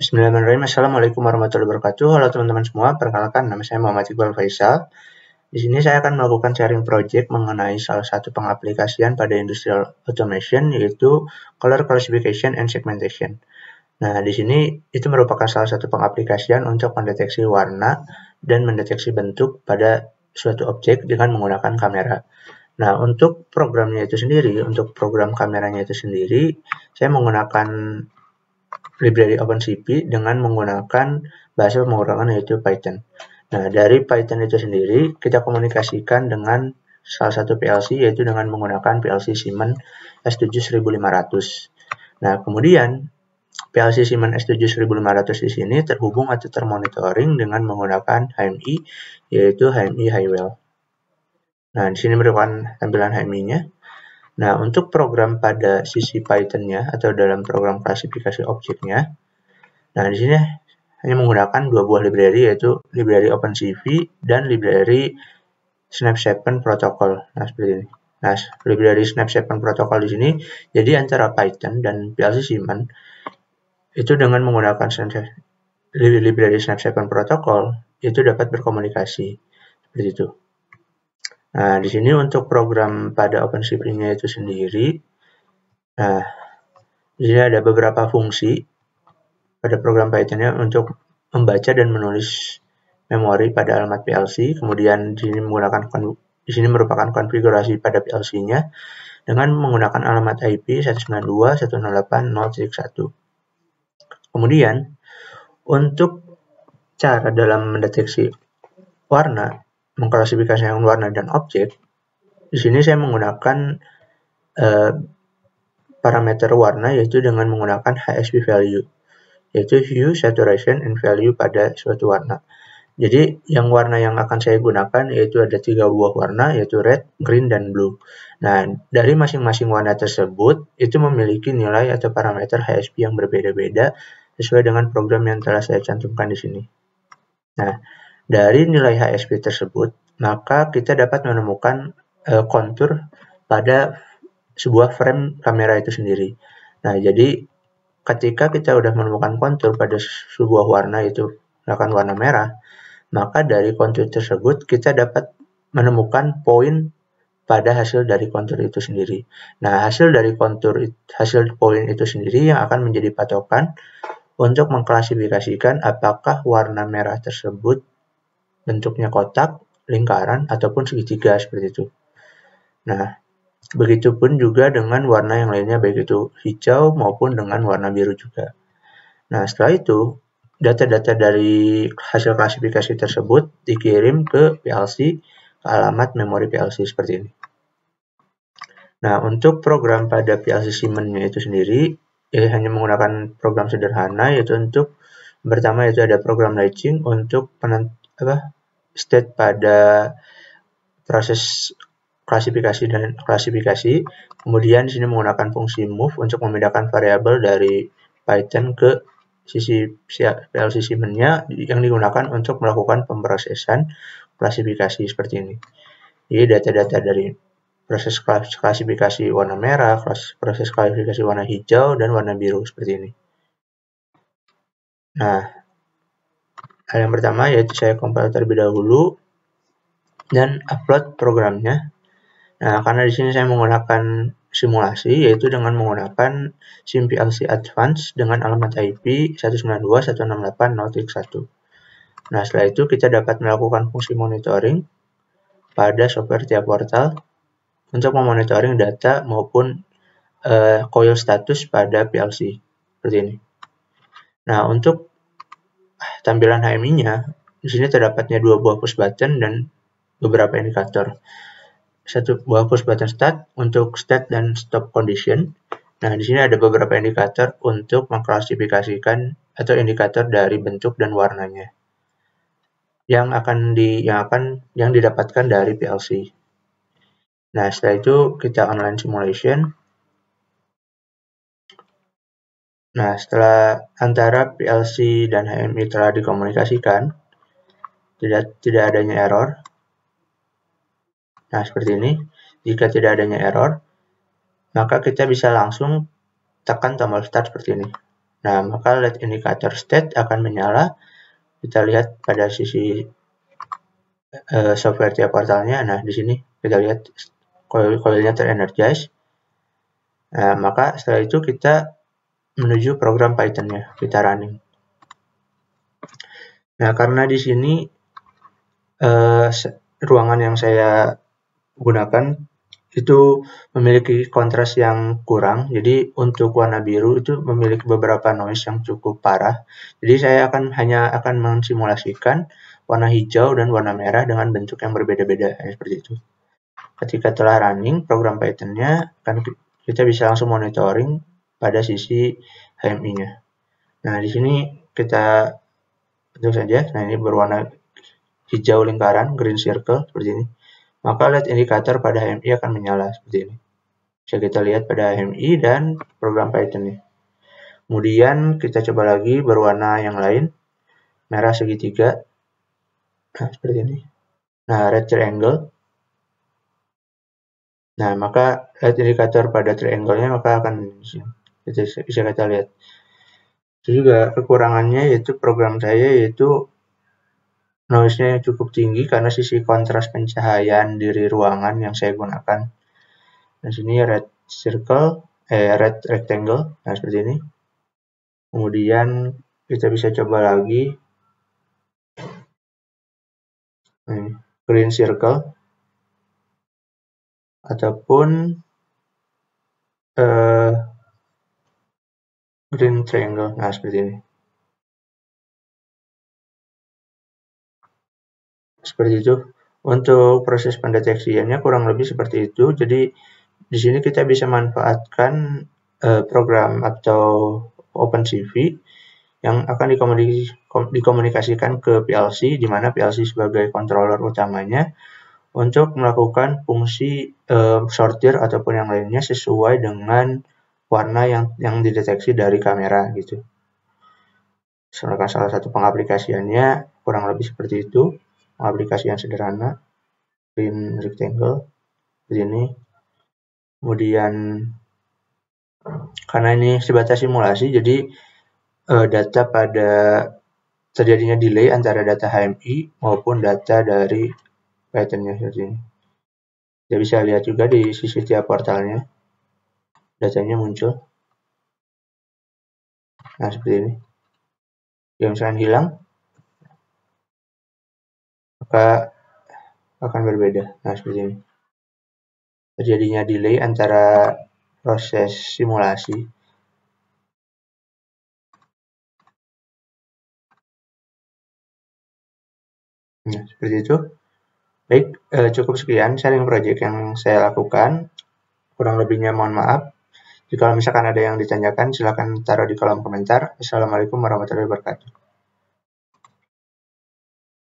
Bismillahirrahmanirrahim. Assalamualaikum warahmatullahi wabarakatuh. Halo teman-teman semua, perkenalkan nama saya Muhammad Iqbal Faisal. Di sini saya akan melakukan sharing project mengenai salah satu pengaplikasian pada industrial automation, yaitu color classification and segmentation. Nah, di sini itu merupakan salah satu pengaplikasian untuk mendeteksi warna dan mendeteksi bentuk pada suatu objek dengan menggunakan kamera. Nah, untuk programnya itu sendiri, untuk program kameranya itu sendiri, saya menggunakan library OpenCV dengan menggunakan bahasa pemrograman yaitu Python. Nah, dari Python itu sendiri, kita komunikasikan dengan salah satu PLC, yaitu dengan menggunakan PLC Siemens S7-1500. Nah, kemudian PLC Siemens S7-1500 di sini terhubung atau termonitoring dengan menggunakan HMI, yaitu HMI Highwell. Nah, di sini merupakan tampilan HMI-nya. Nah, untuk program pada sisi Python-nya atau dalam program klasifikasi objeknya, nah di sini hanya menggunakan dua buah library, yaitu library OpenCV dan library Snap7 Protocol. Nah, seperti ini. Nah, library Snap7 Protocol di sini jadi antara Python dan PLC Siemens itu dengan menggunakan library Snap7 Protocol itu dapat berkomunikasi seperti itu. Nah, di sini untuk program pada OpenCV-nya itu sendiri, nah, di sini ada beberapa fungsi pada program Python-nya untuk membaca dan menulis memori pada alamat PLC. Kemudian di sini merupakan konfigurasi pada PLC-nya dengan menggunakan alamat IP 192.168.0.1. Kemudian untuk cara dalam mendeteksi warna, mengklasifikasikan warna dan objek, di sini saya menggunakan parameter warna, yaitu dengan menggunakan HSV value, yaitu hue, saturation, and value pada suatu warna. Jadi yang warna yang akan saya gunakan yaitu ada 3 buah warna, yaitu red, green, dan blue. Nah, dari masing-masing warna tersebut itu memiliki nilai atau parameter HSV yang berbeda-beda sesuai dengan program yang telah saya cantumkan di sini. Nah, dari nilai HSV tersebut, maka kita dapat menemukan kontur pada sebuah frame kamera itu sendiri. Nah, jadi ketika kita sudah menemukan kontur pada sebuah warna, itu misalkan warna merah, maka dari kontur tersebut kita dapat menemukan poin pada hasil dari kontur itu sendiri. Nah, hasil poin itu sendiri yang akan menjadi patokan untuk mengklasifikasikan apakah warna merah tersebut bentuknya kotak, lingkaran, ataupun segitiga seperti itu. Nah, begitupun juga dengan warna yang lainnya, baik itu hijau maupun dengan warna biru juga. Nah, setelah itu, data-data dari hasil klasifikasi tersebut dikirim ke PLC, ke alamat memori PLC seperti ini. Nah, untuk program pada PLC Siemens-nya itu sendiri, hanya menggunakan program sederhana, yaitu untuk pertama yaitu ada program latching untuk state pada proses klasifikasi. Kemudian di sini menggunakan fungsi move untuk memindahkan variabel dari Python ke sisi PLC Siemens-nya yang digunakan untuk melakukan pemrosesan klasifikasi seperti ini. Jadi data-data dari proses klasifikasi warna merah, proses klasifikasi warna hijau, dan warna biru seperti ini. Nah, hal yang pertama yaitu saya compile terlebih dahulu dan upload programnya. Nah, karena di sini saya menggunakan simulasi, yaitu dengan menggunakan SimPLC Advanced dengan alamat IP 192.168.0.1. Nah, setelah itu kita dapat melakukan fungsi monitoring pada software tiap portal untuk memonitoring data maupun coil status pada PLC seperti ini. Nah, untuk tampilan HMI-nya, di sini terdapatnya 2 buah push button dan beberapa indikator. 1 buah push button start untuk start dan stop condition. Nah, di sini ada beberapa indikator untuk mengklasifikasikan atau indikator dari bentuk dan warnanya yang didapatkan dari PLC. Nah, setelah itu kita online simulation. Nah, setelah antara PLC dan HMI telah dikomunikasikan, tidak adanya error. Nah, seperti ini. Jika tidak adanya error, maka kita bisa langsung tekan tombol start seperti ini. Nah, maka LED indikator state akan menyala. Kita lihat pada sisi software tiap portalnya. Nah, di sini kita lihat coilnya terenergize. Nah, maka setelah itu kita menuju program Python-nya, kita running. Nah, karena di sini ruangan yang saya gunakan itu memiliki kontras yang kurang, jadi untuk warna biru itu memiliki beberapa noise yang cukup parah. Jadi saya hanya akan mensimulasikan warna hijau dan warna merah dengan bentuk yang berbeda-beda, seperti itu. Ketika telah running program Python-nya, kan kita bisa langsung monitoring pada sisi HMI-nya. Nah, di sini kita tentu saja, nah ini berwarna hijau lingkaran, green circle, seperti ini. Maka LED indikator pada HMI akan menyala, seperti ini. Bisa kita lihat pada HMI dan program Python-nya. Kemudian kita coba lagi berwarna yang lain, merah segitiga, nah seperti ini. Nah, red triangle. Nah, maka LED indikator pada triangle-nya maka akan bisa kita lihat. Itu juga kekurangannya yaitu program saya yaitu noise-nya cukup tinggi karena sisi kontras pencahayaan dari ruangan yang saya gunakan. Nah, sini red rectangle, nah seperti ini. Kemudian kita bisa coba lagi green circle ataupun green triangle, nah seperti ini. Seperti itu. Untuk proses pendeteksiannya kurang lebih seperti itu. Jadi di sini kita bisa manfaatkan program atau OpenCV yang akan dikomunikasikan ke PLC, di mana PLC sebagai controller utamanya untuk melakukan fungsi sortir ataupun yang lainnya sesuai dengan warna yang dideteksi dari kamera gitu. Salah satu pengaplikasiannya kurang lebih seperti itu. Aplikasi yang sederhana, green rectangle, begini. Kemudian karena ini sebatas simulasi, jadi data pada terjadinya delay antara data HMI maupun data dari Python-nya seperti ini. Kita bisa lihat juga di sisi tiap portalnya, datanya muncul. Nah, seperti ini. Yang misalkan hilang, maka akan berbeda. Nah, seperti ini. Terjadinya delay antara proses simulasi. Nah, seperti itu. Baik, cukup sekian sharing project yang saya lakukan. Kurang lebihnya mohon maaf. Jika misalkan ada yang ditanyakan, silakan taruh di kolom komentar. Assalamualaikum warahmatullahi wabarakatuh.